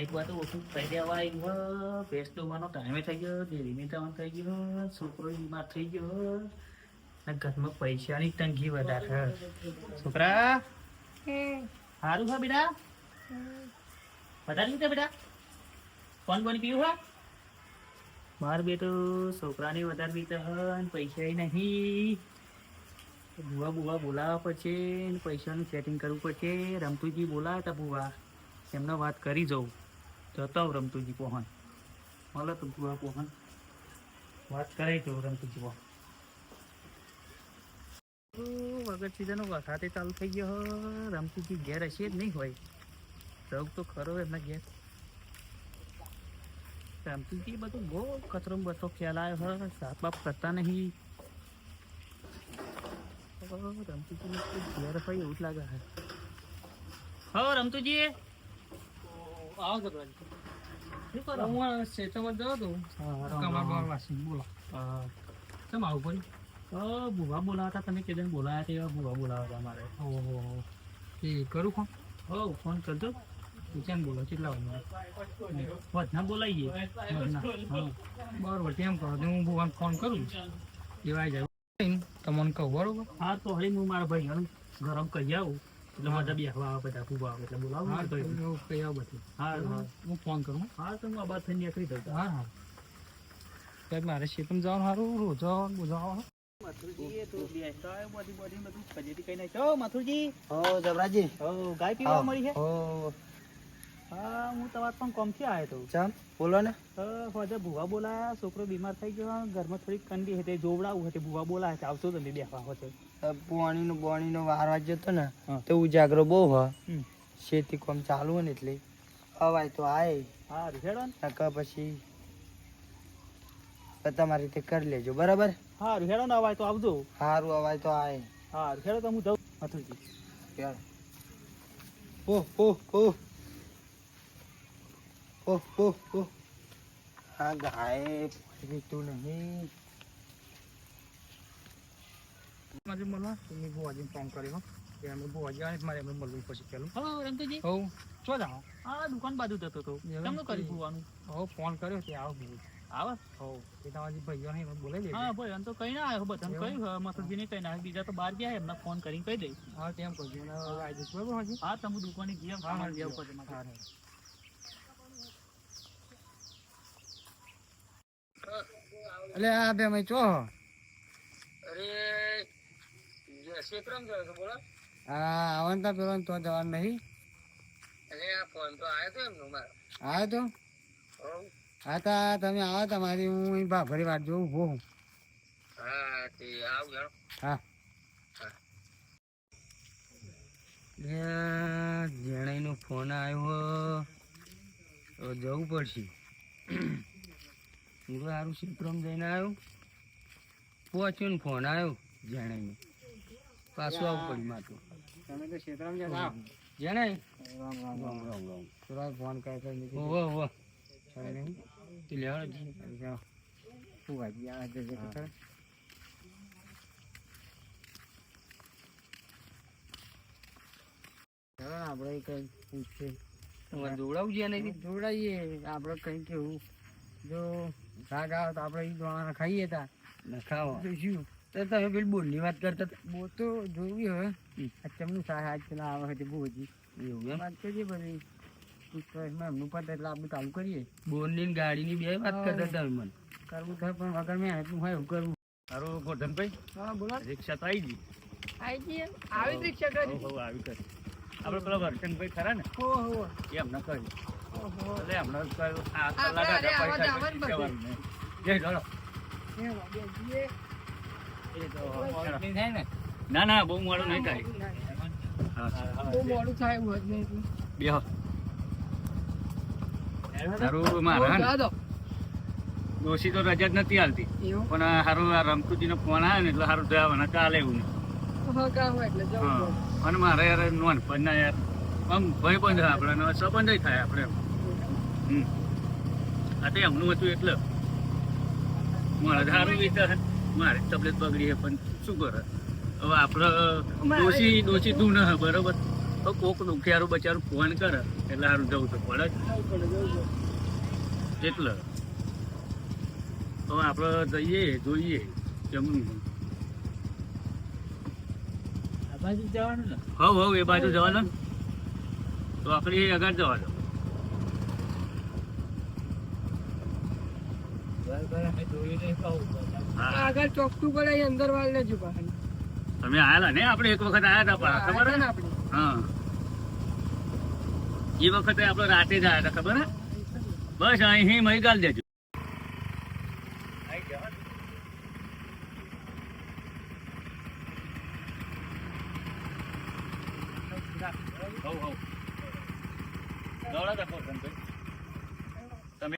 એક વાર તો ઓછું થઈ દેવાય ભેંસ ડોવાનો ટાઈમે થઈ ગયો, ડેરીની ટાઈમ થઈ ગયો, છોકરો બીમાર થઈ ગયો અને ઘરમાં પૈસાની તંગી વધારે. છોકરા સારું છે બેટા? વધારે લીધા બેટા? કોણ કોણ પીવું હા? માર બેટો છોકરાને વધારે પીતા પૈસા નહીં. ભૂવા બુવા બોલાવવા પડશે, પૈસાનું સેટિંગ કરવું પડશે. રમતુજી બોલાવે તા ભૂવા, એમને વાત કરી જવું. જતો રમતુજી પોહન મળે તો ભૂવા પોહન વાત કરાવી જવું રમતુજી પોહન. વગર સીઝનનો વરસાદ ચાલુ થઈ ગયો. રમતુજી ઘેર હશે જ નહીં હોય. રવ તો ખરો એમના ઘેર. રમતુજી બધું બહુ કચરો બચરો ફેલાયો હોય, સાફ બાફ કરતા નહીં. રમતુજી ઘેર હોય એવું જ લાગે છે. હો રમતુજી આવો તો હું ખેતરમાં જતો હતો. બોલો કેમ આવું પડ્યું? ભૂવા બોલાવતા, તમે કેદન બોલાયા તે ભૂવા બોલાવતા મારે. ઓહો એ કરું ફોન? હો ફોન કરજો. કેમ બોલો કેટલા વધના બોલાવીએ બરોબર. કેમ કરો હું ભૂવાને ફોન કરું એવા જાય તમને કહું બરોબર. હા તો હળી હું મારા ભાઈ ગરમ કહી આવું એટલે બધા બેસવા આવે બધા ભૂવા આવે એટલે બોલાવું. હા તો કહી આવું બધું. હા હા હું ફોન કરું. હા તો હું આ બાદ થઈ નીકળી દઉં. હા હા સાહેબ મારે શેતમ જવાનું સારું રોજો બોલાવો. મથુરજી તો બેસતા હોય બધી બધી બધું ખજેતી કઈ નાખ્યો. મથુરજી હો જબરાજી હો ગાય પીવા મળી છે. હો હા હું તમારે પણ કોમથી આવ્યો તો. ચમ બોલો ને. હોજે ભૂવા બોલાયા, છોકરો બીમાર થઈ ગયો, ઘરમાં થોડીક કંડી હતી જોવડાવું હતી. ભૂવા બોલાયા છે આવશો તમે બેસવા હોતે. બોણીનો વાર વાગ્યો હતો ને તો ઉજાગરો બહુ હ શેતી કોમ ચાલુ હોય ને એટલે અવાય તો આય. હા રેડો ને પછી તમારી રીતે કરી લેજો બરાબર. હા રેડો ને અવાય તો આવજો. સારું અવાય તો આય. હા રેડો તો હું જાઉં મથુરજી. ચાલ ઓહ ઓહ ઓહ ઓહ ઓહ ઓહ હા ગાય પીતું નહીં. મારે મળવા તમે ભુવાજીને ફોન કર્યો કે અમે ભુવાજી આવે મારે એમને મળવું પછી પેલું. હા રમતુજી હો શું જાઓ? હા દુકાન બાજુ જતો હતો. કેમનું કર્યું ભુવાનું? હો ફોન કર્યો કે આવો ભૂ આવે. હો એ તમારી ભાઈઓ નહીં બોલાવી દે. હા ભાઈ એમ તો કઈ ના આવ્યો બધાને કહ્યું. મથુરજીને કઈ ના બીજા તો બહાર ગયા એમને ફોન કરીને કહી દઈ. હા તેમ કરજો બરાબર. હા તમે દુકાને ગયા સામાન લેવું પડે મારે. એટલે આ બે મય ચો અરે ક્ષેત્રમ ગયો તો બોલો. હા આવન તા પેલો તો જવાનું નહીં. અરે આ ફોન તો આવ્યો તો એમનો મારો. આવ્યો તો હા તા તમે આવો તમારી હું ભાભરી વાત જોઉં ઉભો હું. હા તે આવ ગયો. હા જેણાઈનો ફોન આવ્યો તો જવું પડશે. હું સારું ક્ષેત્રમાં જઈને આવ્યો પહોંચ્યો ને ફોન આવ્યો જેણાઈનો પાછું આવું પડ્યું માથું. તમે તો ક્ષેત્રમાં જતા જેણાઈ રામ રામ રામ રામ રામ થોડા ફોન કરતા ઓહો ઓહો નહીં તું લેવા શું વાગી આપણે કઈ પૂછે જોડાવું છે નહીં જોડાઈએ આપણે કઈ કેવું જો શાક આવે તો આપણે એ દોણા ખાઈએ તા ખાવા શું તો તમે પેલી બોલની વાત કરતા બો તો જોવી હવે ચમનું શાક આજ પેલા આવે છે બોજી એવું એમ વાત કરીએ બધી એમનું પતે એટલે આપણે ચાલુ કરીએ. બોનની ગાડીની બે વાત કરતા તમે મને કરવું થાય પણ વગર મેં એટલું હોય એવું કરવું. સારું ગોધનભાઈ હા બોલો. રિક્ષા તો આવી ગઈ આવી રિક્ષા કરી આવી કરી આપણે પેલા વર્ષનભાઈ ખરા ને એમને કહ્યું એટલે એમને ના ના બહુ મોડું નહીં થાય. મોડું થાય સારું મારા દોષી તો રજા જ નથી હાલતી પણ સારું આ રમતુજીનો ફોન આવે ને એટલે સારું જવાના ચાલે એવું નહીં. અને મારે યાર નોનપણ ના યાર આમ ભય બંધ આપણે સંબંધ થાય આપણે આ તો એમનું હતું એટલે મારે સારું વિચાર મારી તબિયત બગડી છે પણ શું કરે હવે આપણે દોષી તું ન બરોબર તો કોક દુખિયારું બચારું ફોન કરે એટલે સારું જવું તો પડે જ એટલે તો આપણે જઈએ જોઈએ કેમનું આ બાજુ જવાનું ને હવ એ બાજુ જવાનું તો આપણે એ આગળ જવાનું આગળ ચોકટું પડે અંદર વાળ લેજો બહાર. તમે આયેલા ને આપણે એક વખત આયા હતા ખબર હે ને આપણે હા એ વખતે આપણે રાતે જ આયા હતા ખબર હે બસ અહીં મહી ગાલ દેજો તમે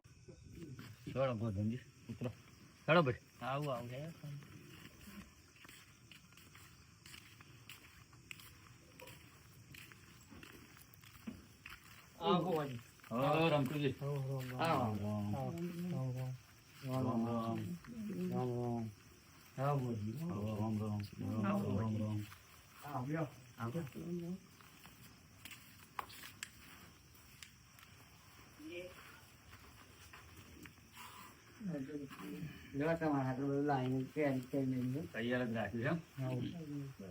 ચલો ગોધનજી ઉતરો ચલો ભાઈ આવું છે રમતુજી તૈયાર જ રાખ્યું છે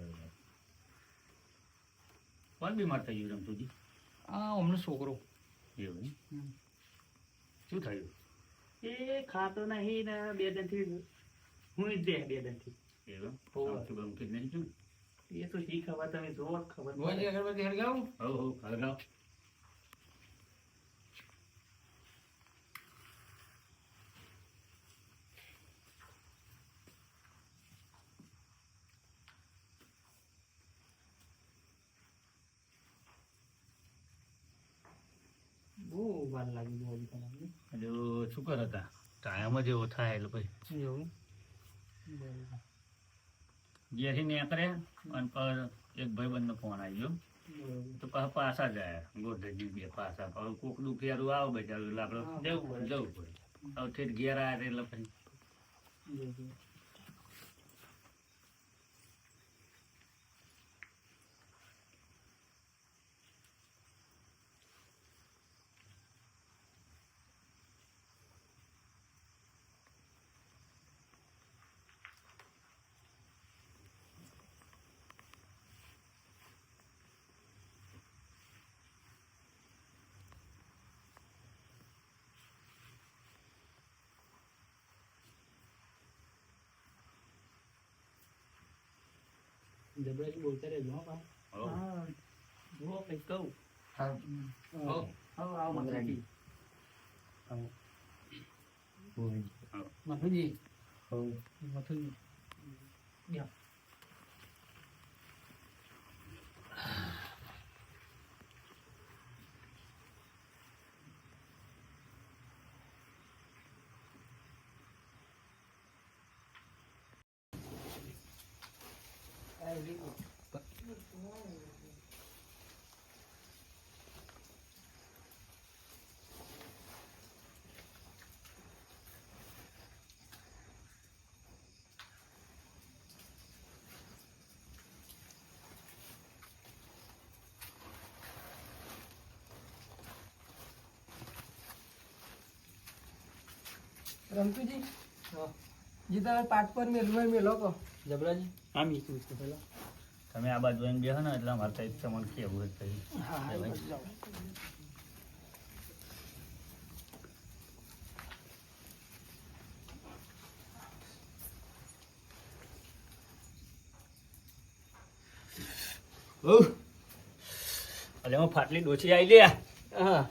કોણ બીમાર થઈ ગયું રમતુજી અમને છોકરો એવું શું થયું એ ખાતો નહીં ને 2 દિનથી હું જ દે 2 દિનથી એવું હોવે. ગમતું ગમતું જ નહીં શું એ તો શી ખબર તમે જોવો જ ખબર અગરબત્તી હળગાવું. હવ હળગાવ બહુ વાર લાગી ગઈ હજી તમને. હજુ શું કર હતા ટાઈમ જ એવો થાય એટલે પછી એવું ઘેરથી નીકળે અને પર એક ભાઈબંધનો ફોન આવી ગયો તો પાછા જાય ગોધરેજી બે પાછા હવે કોક દુખિયારું આવે બચારું એટલે આપણે જવું પડે હવે ઠેઠ ઘેર આવ્યા એટલે પછી જબરાજી બોલતા રહેજો હો ભાઈ. હવ. હા જુઓ કંઈક કહું હવ. આવો મગરાજી હવ. મથુજી મથુજી યા રમતુજી જે તમે પાટ પર મેલમાં મેલો કહો. જબરાજી આમ ઈચ્છું છું પેલા તમે આ બાજુ આવીને બેહો ને એટલે અમારે કંઈક તમને કેવું જ થઈ હા એ ભાઈ. જાઓ. એટલે હું ફાટલી ડોસી આવી લે હા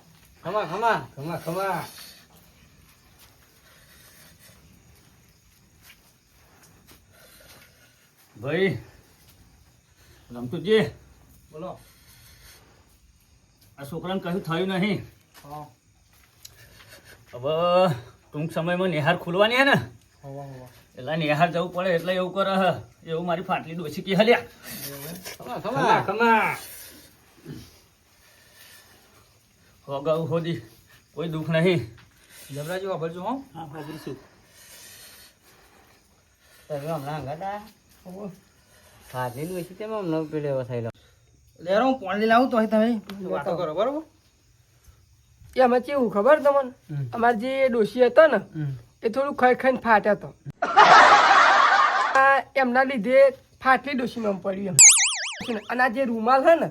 ખમા ખમા ખમા ખમા. ભાઈ રમતુજી બોલો. આ છોકરાને કશું થયું નહીં હા હવે ટૂંક સમયમાં નિહાર ખુલવાની હે ને હવા હવા એટલે નિહાર જવું પડે એટલે એવું કરે હ એવું મારી ફાટલી ડોસી કે હલ્યા ખમા ખમા ખમા. અગાઉ હોદી કોઈ દુઃખ નહીં જબરાજી વાપરજો હો. હા વાપરીશું તમે હમણાં ગાતા ફાટલી ડોસી તેમ હમણાં પેલે એવો થયેલો. લેરો હું પાણી લાવું તો તમે વાતો કરો બરોબર. એમાં કેવું ખબર તમને અમારે જે ડોશી હતો ને એ થોડું ખાઈ ખાઈને ફાટ્યા હતો એમના લીધે ફાટલી ડોશી નામ પડ્યું એમ. અને આ જે રૂમાલ છે ને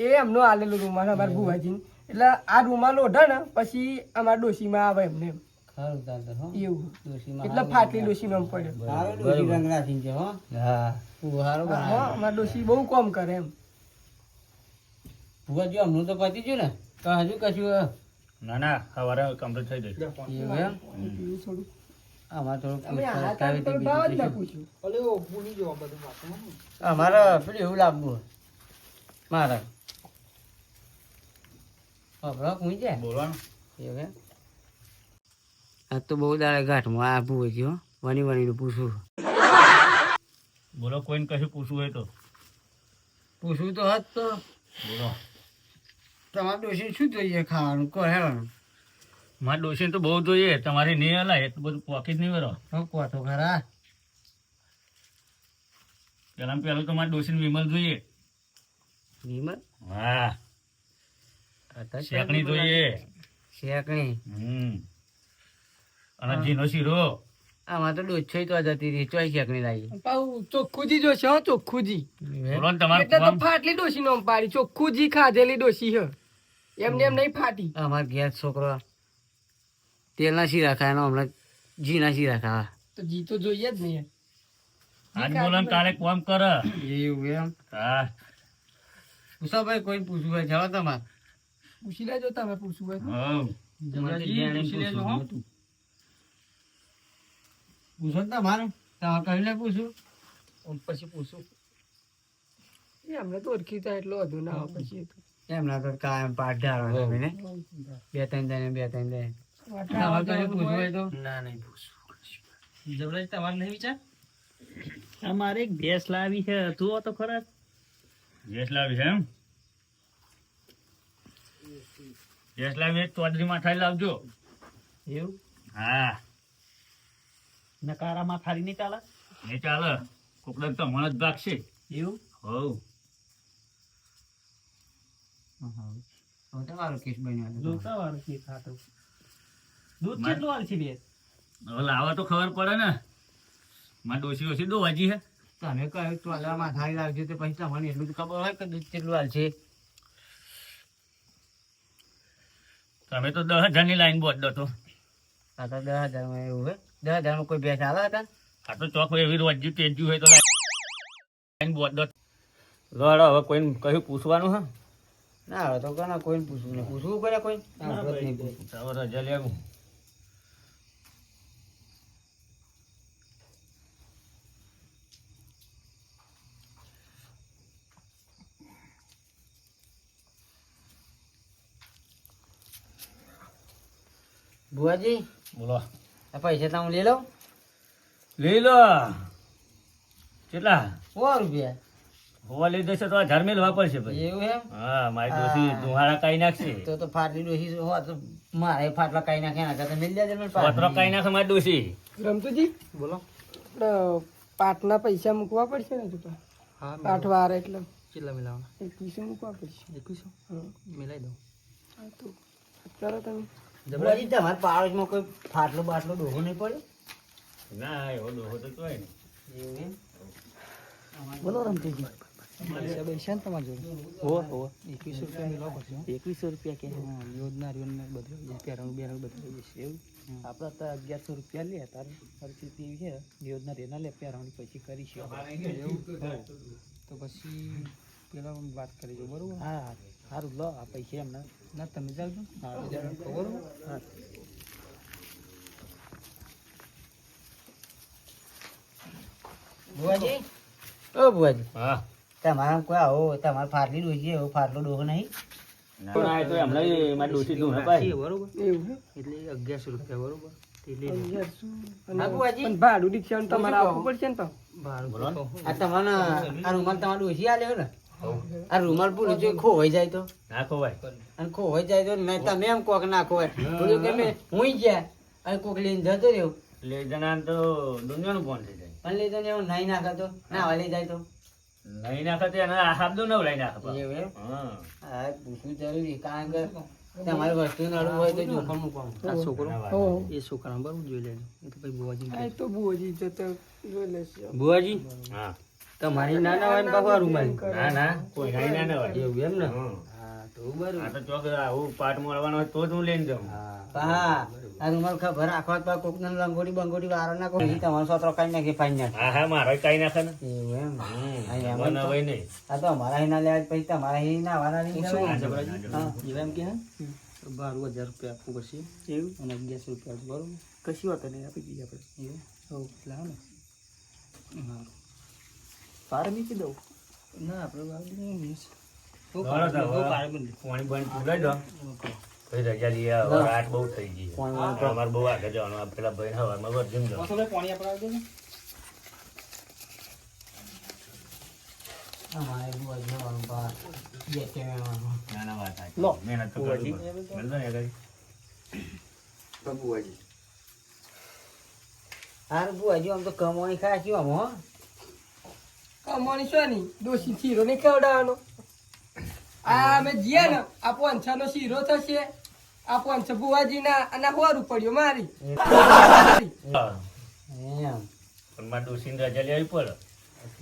એ એમનો આલેલો રૂમાલ અમારા ભુવાજી, એટલે આ રૂમાલ ઓઢે ને પછી અમારા ડોશીમાં આવે એમને એમ એવું, એટલે ફાટલી ડોશી નામ પડ્યો. હા અમારા ડોશી બહુ કામ કરે એમ. ભુવાજી હમણાં તો પતી ગયું ને તો હજુ કશું ના ના સવારે કમ્પ્લીટ થઈ ગઈ. એવું એમ થોડું અમારે થોડું અમે આ પૂછતાછ તો કરાવી ભાવ જ હતી ના બીજું પૂછ્યું. અમારે પેલું એવું લાગવું મારે હું જાય બોલવાનું એવું એમ. આ તો બહુ દાડે ઘાટમાં આ ભુવાજી હો વણી વણીનું પૂછવું બોલો, કોઈને કશું પૂછવું હોય તો પૂછવું તો હત તો બોલો. તમારે ડોશી શું જોઈએ ખાવાનું કહો હેવાનું મારે ડોશીને તો બહુ જોઈએ, તમારી નહીં હલાય એટલું બધું પોકેટ નહીં કરો. કહો તો ખરા. પહેલું તો મારે ડોશીને વિમલ જોઈએ. વિમલ હા, શેકણી જોઈએ. શેકણી અને જીનો શીરો. આમાં તો ડોછો તો જતી રહી ચોઈ શેકણી લાગી પાછું ચોખ્ખુજી જોશે હો, ચોખ્ખુજી. બોલો ને તમારે એટલે તો ફાટલી ડોશી નામ પાડી, ચોખ્ખુજી ખાધેલી ડોશી છે એમને એમ નહીં ફાટી. અમાર ઘેર છોકરો તેલના શીરા ખાય ને હમણાં ઘીના શીરા ખાવા તો જી તો જોઈએ જ નહીં. આજ બોલો ને કાલે કોમ કર. એવું એમ. હા, પૂછો ભાઈ કોઈ પૂછવું હોય જાઓ તમારે પૂછી લેજો તમે પૂછવું હોય તો. હઉ. પૂછી લેજો હો. પૂછો ને તમારે તમારે કહી લે પૂછું પછી પૂછું એ અમને તો ઓળખીતા એટલો વધુ ના હોય પછી એ તો. એમના તો કાયમ પાઠ ઢાળો છે ને બે ત્રણ દાને તમારે કશું પૂછવું હોય તો ના નહીં પૂછવું. જબરાજ તમારે નહીં વિચાર? અમારે એક ભેંસ લાવી છે, તું તો ખરા. ગેસ લાવી છે એમ? ગેસ લાવી એક ચોધરી માથાઈ લાવજો. એવું હા, નકારામાં થારી નહીં ચાલે. એ ચાલે. કોકડા તો મણ જ ભાગશે. એવું હઉ. તમારો કેસ બન્યો જોતા વાર કે ખાતું દૂધ કેટલું આવે છે ભેંસ? હવે લાવવા તો ખબર પડે ને. મારે ડોસી ઓછી દો હજી હે. તમે કહ્યું ચોલામાં થાળી લાવજો તો પછી તમને એટલું તો ખબર હોય કે દૂધ કેટલું હાલ છે. તમે તો 10,000 ની લાઈન બોધ દો તો. આ તો 10,000 માં એવું હોય 10,000 માં કોઈ ભેંસ આવે હતા આ તો ચોક એવી રોજી તેજ્યું હોય તો લાઈન બોધ દો. લડો હવે કોઈને કયું પૂછવાનું હે? ના હવે તો કોને કોઈને પૂછવું નહીં પૂછવું પડે કોઈ આપણે જ નહીં પૂછવું. હવે રજા લેવું. ભુવાજી બોલો. આ પૈસા તો હું લઈ લઉં લઈ લો. કેટલા? 100 રૂપિયા. હોવા લઈ જશે તો 1000 મેળવા પડશે ભાઈ. એવું એમ હા, મારી ડોસી ધુહાડા કાઈ નાખશે. તો ફાટલી ડોસી હોય તો મારે ફાટલા કાઈ નાખે ના કરતા મિલ જાય મને પત્રો કાઈ નાખે મારી ડોસી. રમતુજી બોલો. આપણે પાટના પૈસા મૂકવા પડશે ને તું હા પાઠ વાર એટલે કેટલા મિલાવવાના 2100 મૂકવા પડશે. 2100 મિલાઈ દઉં. હા તો અત્યારે તમે ભુવાજી તમારા પાડોશમાં કોઈ ફાટલો બાટલો ડોહો નહીં પડ્યો ના, એવો ડોહો તો તોય ને. એવું એમ બોલો રમતુજી પૈસા પૈસા ને તમારી જોડે 2100 રૂપિયા મિલવા પડશે. 2100 રૂપિયા કે યોજના બધું પહેરવાનું બેરવાનું બધું જશે એવું. આપણે તો 1100 રૂપિયા લે તારે પરિસ્થિતિ એવી છે યોજના રેના લે પહેરવાની પછી કરીશું એવું તો પછી પેલા વાત કરીશું બરોબર. હા સારું લો આ પૈસા એમને ના તમે જાવજો. હા બરોબર. હા ભુવાજી ઓ ભુવાજી હા. તમારા કોઈ આવો તમારે ફાટલી ડોસી એવો ફાટલો ડોહો નહીં ના, એ તો એમને મારી ડોસી ધુને પાઈ. બરોબર એવું છે. એટલે 1100 રૂપિયા બરોબર અને પણ ભાડું રિક્ષાનું તમારે આપવું પડશે ને તો. બોલો ને. આ તમારે આ રૂમાલ તમારે ડોસી આલ્યો ને આ રૂમાલ પૂરું જો ખોવાઈ જાય તો ના ખોવાય. અને ખોવાઈ જાય તો મેં તમે એમ કોક ના ખોવાય બોલ્યું કે મેં હું ગયા અને કોક લઈને જતો રહ્યો લઈ જણા તો દુનિયાનું ફોન થઈ જાય. પણ લઈ જઈને એવું નહીં નાખતો ના લઈ જાય તો લઈ નાખે તો એને આ હાબદો નવ લઈ નાખે પાછો. એવું એમ? હા. હા, પૂછવું જરૂરી કારણ કે તમારી વસ્તુ નડવું હોય તો જોખમ મૂકવાનું. આ છોકરો ના વાત. એ છોકરા બરાબર જોઈ લેજો એ તો ભાઈ બુવાજી તો બુવાજી જતો જોઈ લેશે. બુવાજી હા. તમારી નાના હોય ને બાપા રૂમાલી ના ના કોઈ નાઈ ના હોય. એવું એમ ને? હમ. હા તો બરોબર. આ તો ચોક આવું પાટ મળવાનો હોય તો જ હું લઈને જાઉં. હા આ રૂમાલ ખબર આખો તો કોક ને લંગોટી બંગોટી વારો ના કોઈ તમારો સોતરો કાઢી નાખી ફાઈ નાખે. હા હા મારો કઈ નાખે ને. એવું એમ? હા, એમ જ મને તો. હોય નહીં. આ તો અમારા અહીં ના લેવા પછી તમારા અહીં ના વાળા નહીં શું જવાય. જબરાજી? હા. એવા એમ કે હે 12,000 રૂપિયા આપવું પડશે એવું અને 1100 રૂપિયા બરોબર કશી વાત નહીં આપી દઈએ આપણે. એવું હવ એટલે હા ને હા પાર મૂકી દઉં. ના આપણે વાગી નહીં મિસ બરો તો હવે પાણી બંધ પીવડાવી દો. પછી રજા લઈ આવો. રાત બહુ થઈ ગઈ છે. અમારે બહુ આગળ જવાનું. આ પેલા ભાઈ હવારમાં વર્જિન જવાનું. પાણી આપણે આવી દે અમારે બુવાજી જવાનું બહાર. બે કેમેરામાં. ના ના વાત સાચી. લો. મહેનત તો કરવી પડે. મેલદો ને આગળ. બુવાજી હારું બુવાજી આમ તો કમાણી ખાશું આમ હો. કમાણી શું નહીં દોશી શીરો નહીં ખવડાવવાનો. આ અમે જીએ ને આ 500 નો શીરો થશે. આ 500 બુવાજીના અને 100 રૂપિયો મારી. હા. એમ પણ મારે ડોસીને રજા લેવી પડે.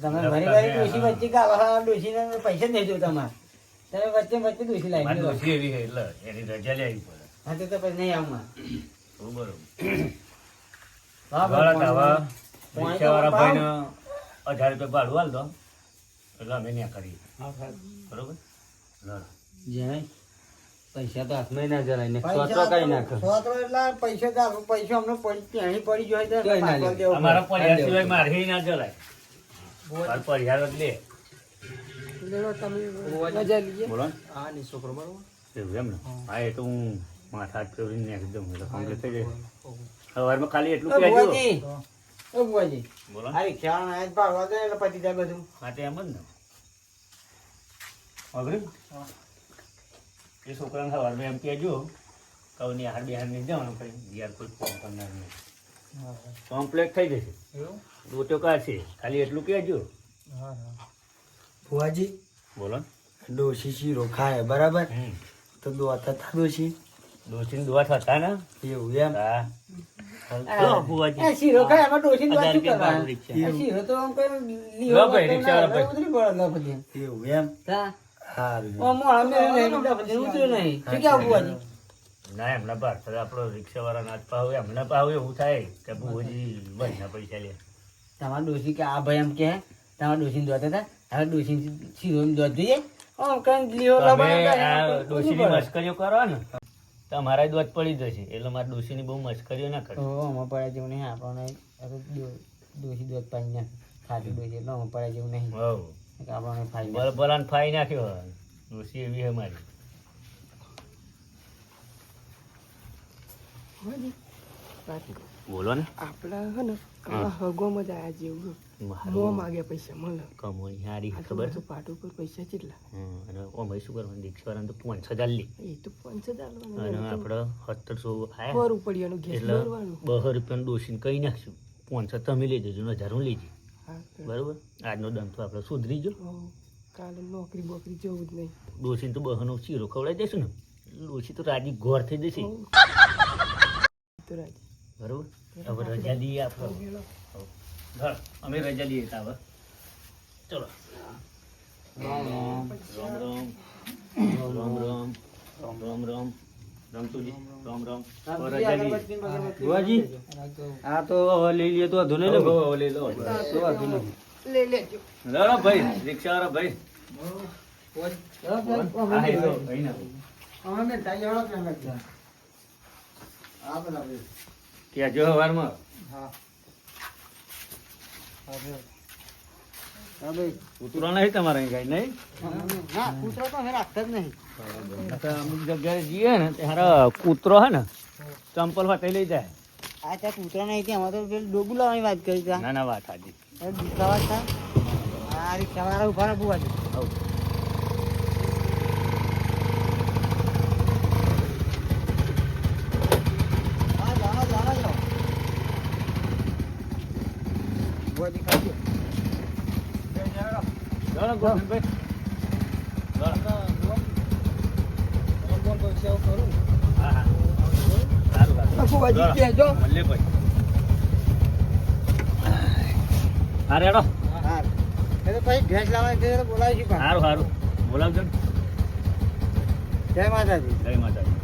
તમે ઘણી વાર ડોશી વચ્ચે ગાવા ડોશીને પૈસા જ નહીં જો તમારે તમે વચ્ચે વચ્ચે ડોશી મારે લાવી દો. ડોસી એવી છે એટલે એની રજા લેવી પડે. હા તો પછી નહીં આવમાં. બરોબર. હા, બરાબર, પણ હવે પાણી રિક્ષાવાળા તો ભાઈને 1000 રૂપિયા ભાડું આલ દો એટલે અમે ત્યાં કરીએ. બરોબર. ના. જેને પૈસા તો હાથમાં ના જરાય ને પૈસા સોતરો કાઢી નાખો. સોતરો એટલે પૈસા તો આપો. પૈસા અમને ત્યાંની પડી જાય તો તોય ના પાછળ લે. દેવું અમારા પડે. પરિવાર સિવાય મારે ના ચલાય. મારે પરિવાર જ લે. લેલો તમે મજા લઈએ. બોલો ને. હા ની છોકરો બરોબર એવું એમ ને? હા એ તો હું માથા હાથ ફેરવીને નાખી દઉં એટલે complete થઈ જાય. સવારમાં ખાલી એટલું ઓ કહેજો. બુવાજી, ઓ બુવાજી, બોલો ને. આ રિક્ષાવાળાને આજ ભાડવા દે એટલે પતી જાય બધું. હા તો એમ જ ને. અઘરું? એ છોકરાને સવારમાં એમ કહેજો કહું ને હાર બિહાર નહીં જવાનું કઈ યાર કોઈ ફોન કરનાર નહીં. કમ્પ્લેટ થઈ જશે. રોટો કાઢશે ખાલી એટલું કહેજો. બુવાજી, બોલો ને. ડોશી શીરો ખાય બરાબર, હમ. તો દોતા થા ડોશી. ડોસીને દુઆ થતા ને. એવું એમ. હા. એ શીરો ખાય એમાં ડોશીને વાત શું 1000 રૂપિયા કરવાનું? ભાડું રિક્ષા. આ શીરો તો આમ કઈ લીવો લો ભાઈ, વગર રિક્ષાવાળા ના ભાઈ. ઉતરી પડે લો પછી. એવું એમ. તા હારું. ઓ મોળા મેં લઈને પછી ઉતર્યું નહીં. શું કેવું બુવાજી? ના એમના ભાર તો આપણો રિક્ષાવાળા નાચ પાવ એમના પાવ એવું થાય કે બુજી ભાઈના પૈસા લે. તમારા ડોશી કે આ ભાઈ એમ કે તમારા ડોશીને દોત હતા હવે ડોશી શીરો દોત જોઈએ આમ કઈ લીવો તમે લબાડો આ તો ડોશીની પડે. મસ્કરીઓ કરો ને તમારા દોત પડી જશે એટલે મારે ડોશીની બહુ મસ્કરીઓ ના કરો. ઓ આમાં પડ્યા જેવું નહીં આપણને ડોશી દોત પાઈ નાખે ખાતી ડોશી એટલે આમાં પડ્યા જેવું નહીં હવ આપણને ફાઈ બળ બલાને ફાઈ નાખ્યો ડોશી એવી હે મારી. બોલો ને. આપડા હે ને હગોમાં જ આયા જેવું. મો માગે પૈસા મળે. કમોની હારી ખબર છે. પાટ ઉપર પૈસા કેટલા? અને ઓમ શું કરવાનું રિક્ષાવાળાને તો 5,000 લે એ તો 5,000 અને આલવાના. આપણે 1700 આયા સો રૂપિયાનું ગેસ એટલે ભરવાનું. 200 રૂપિયાનું ડોસીને કહી નાખશું 500 તમે લઈ જજો ને 1000 હું લઈ જઈએ. હા, તો બરોબર. આજનો દમ તો આપણે સુધરી ગયો. હવ, કાલે નોકરી બોકરી જવું જ નહીં. ડોસીને તો 200નો શીરો ખવડાવી દઈશું ને ડોસી તો રાજી ઘોર થઈ જશે. તો રાજી. બરોબર. હવે રજા લઈએ આપણે. હા, અમે રજા લઈએ તા હવે. ચલો. રામ રામ રામ રામ રામ રામ રમતુજી રામ રામ. હવે રજા લઈએ. બુવાજી આ તો હવે લઈ લઈએ તો વાંધો નહીં ને ભાઈ? હવે લઈ લો. તો વાંધો નહીં. લઈ લેજો. લાવો ભાઈ રિક્ષાવાળા ભાઈ. હા, એ તો ભાઈ ના. અમે ને તાઈ વાળો કેમ લાગતા? આ બધા ભાઈ. કહેજો સવારમાં. હા. હા ભાઈ ઉતરવા નહીં તમારે અહીં કાંઈ નહીં. ના, કૂતરો તો અમે રાખતા જ નહીં. અમુક જગ્યાએ જઈએ ને ત્યારે કૂતરો હે ને ચંપલ વાટી લઈ જાય. આ ત્યાં કૂતરો નહીં ત્યાં અમારે તો પેલું ડોગું લાવવાની વાત કરી ત્યાં. ના ના વાત સાચી. દુખાવા હતા. આ રિક્ષાવાળા ઉભા રહે બુવાજી. હા, જાણો, જાણો. બુવાજી ખાજો. ચાલો ગોવિંદભાઈ. હા હા સારું સારું ફુવાજી કહેજો મળીએ ભાઈ. હા રેડો. હા એ તો પછી ભેંસ લાવવાની છે તો બોલાવીશું પણ. સારું સારું બોલાવજો ને. જય માતાજી. જય માતાજી.